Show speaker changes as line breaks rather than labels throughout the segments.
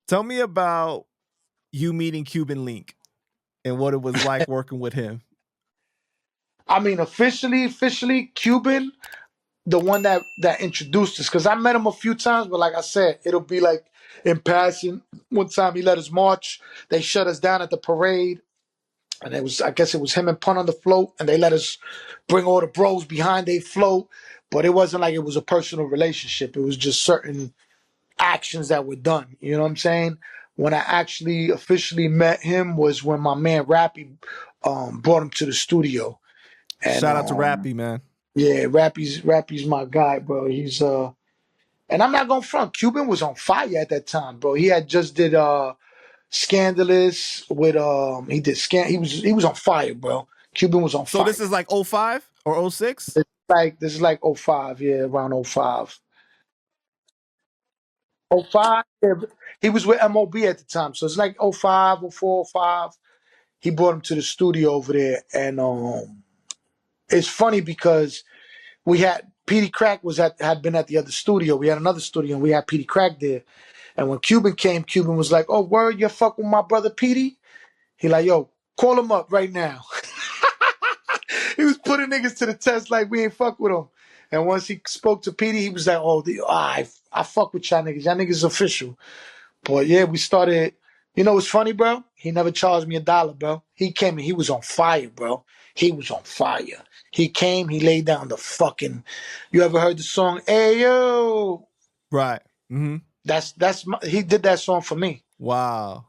Tell me about you meeting Cuban Link and what it was like working with him.
I mean, officially, Cuban, the one that introduced us, because I met him a few times, but like I said, it'll be like in passing. One time he let us march. They shut us down at the parade, and I guess it was him and Pun on the float, and they let us bring all the bros behind they float, but it wasn't like it was a personal relationship. It was just certain actions that were done. You know what I'm saying? When I actually officially met him was when my man Rappy brought him to the studio. And,
shout out to Rappy, man.
Yeah, Rappy's my guy, bro. He's and I'm not gonna front. Cuban was on fire at that time, bro. He had just did Scandalous with he did he was on fire, bro. Cuban was on fire.
So this is like 05 or 06?
This is like 05, yeah, around 05. 05, yeah, he was with MOB at the time. So it's like 05, 04, 05. He brought him to the studio over there. And it's funny because we had Petey Crack had been at the other studio. We had another studio and we had Petey Crack there. And when Cuban came, Cuban was like, "Oh, word, you fuck with my brother Petey?" He like, "Yo, call him up right now." He was putting niggas to the test like we ain't fuck with him. And once he spoke to Petey, he was like, "Oh, I fuck with y'all niggas. Y'all niggas official." But yeah, we started. You know what's funny, bro? He never charged me $1, bro. He came and he was on fire, bro. He was on fire. He came, he laid down the fucking. You ever heard the song "Ayo"?
Right. Mm-hmm.
He did that song for me.
Wow.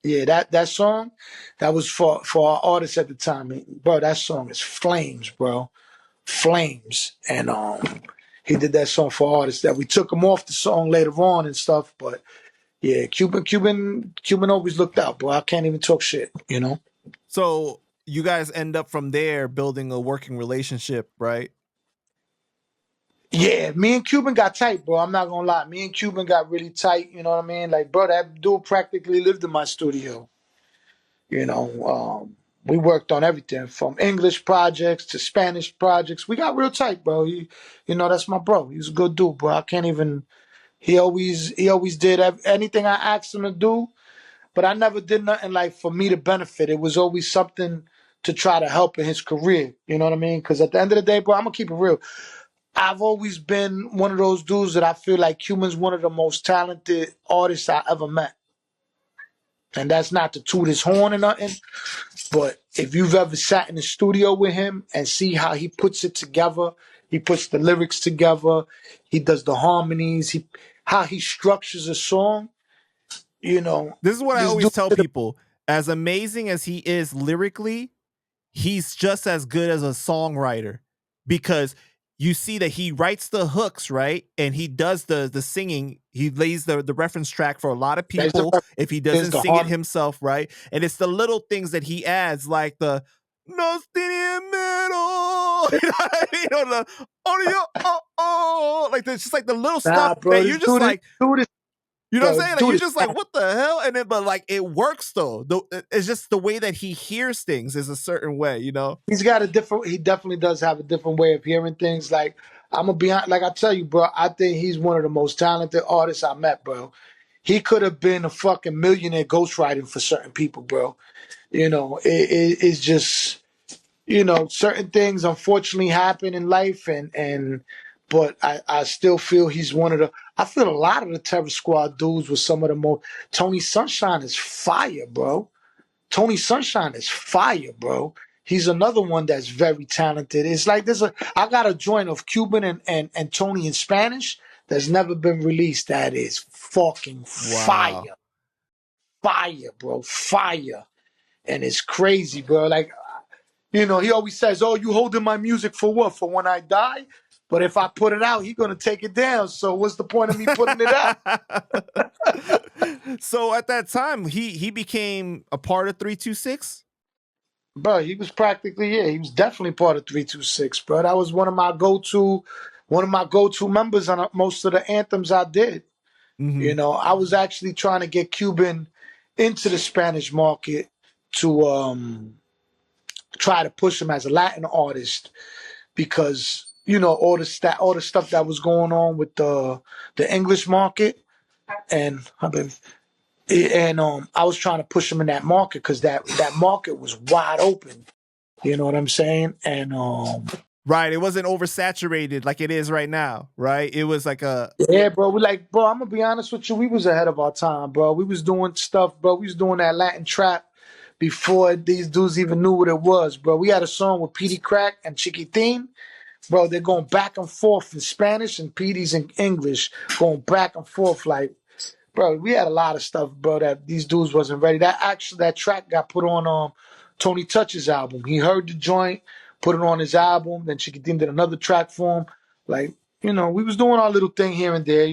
Yeah, that song, that was for our artists at the time. Bro, that song is flames, bro. Flames. And he did that song for artists that we took him off the song later on and stuff, but yeah, Cuban always looked out, bro. I can't even talk shit, you know?
So you guys end up from there building a working relationship, right?
Yeah, me and Cuban got tight, bro. I'm not gonna lie. Me and Cuban got really tight, you know what I mean? Like, bro, that dude practically lived in my studio. You know, we worked on everything from English projects to Spanish projects. We got real tight, bro. You know, that's my bro. He's a good dude, bro. I can't even. He always did anything I asked him to do, but I never did nothing like for me to benefit. It was always something to try to help in his career. You know what I mean? Because at the end of the day, bro, I'm gonna keep it real. I've always been one of those dudes that I feel like Cuban's one of the most talented artists I ever met. And that's not to toot his horn or nothing, but if you've ever sat in the studio with him and see how he puts it together, he puts the lyrics together, he does the harmonies, how he structures a song, you know.
This is what I always tell people. As amazing as he is lyrically, he's just as good as a songwriter, because you see that he writes the hooks, right? And he does the singing. He lays the reference track for a lot of people if he doesn't sing it himself, right? And it's the little things that he adds, like the "Nos tiene miedo," you know what I mean? Or the like it's just like the little stuff that you're just like, you know what I'm saying? Like, you're just like, what the hell? And then, but like, it works though. It's just the way that he hears things is a certain way, you know?
He definitely does have a different way of hearing things. Like, I'm gonna be honest, like I tell you, bro, I think he's one of the most talented artists I met, bro. He could have been a fucking millionaire ghostwriting for certain people, bro. You know, it's just, you know, certain things unfortunately happen in life, but I still feel he's one of the. I feel a lot of the Terror Squad dudes with some of the most. Tony Sunshine is fire, bro. Tony Sunshine is fire, bro. He's another one that's very talented. It's like I got a joint of Cuban and Tony in Spanish that's never been released. That is fucking fire. Wow. Fire, bro. Fire. And it's crazy, bro. Like, you know, he always says, "Oh, you holding my music for what? For when I die?" But if I put it out, he's gonna take it down. So what's the point of me putting it out?
So at that time, he became a part of 326?
Bro, he was he was definitely part of 326, bro. That was one of my go-to members on most of the anthems I did. Mm-hmm. You know, I was actually trying to get Cuban into the Spanish market to try to push him as a Latin artist, because, all the stuff that was going on with the English market, and I was trying to push them in that market because that market was wide open. You know what I'm saying? And
Right. It wasn't oversaturated like it is right now, right? It was like a
yeah, bro. Bro, I'm gonna be honest with you. We was ahead of our time, bro. We was doing stuff, bro. We was doing that Latin trap before these dudes even knew what it was, bro. We had a song with Petey Crack and Chiquitin. Bro, they're going back and forth in Spanish and Petey's in English, going back and forth like, bro, we had a lot of stuff, bro, that these dudes wasn't ready. That track got put on Tony Touch's album. He heard the joint, put it on his album, then Chiquitin did another track for him. Like, we was doing our little thing here and there,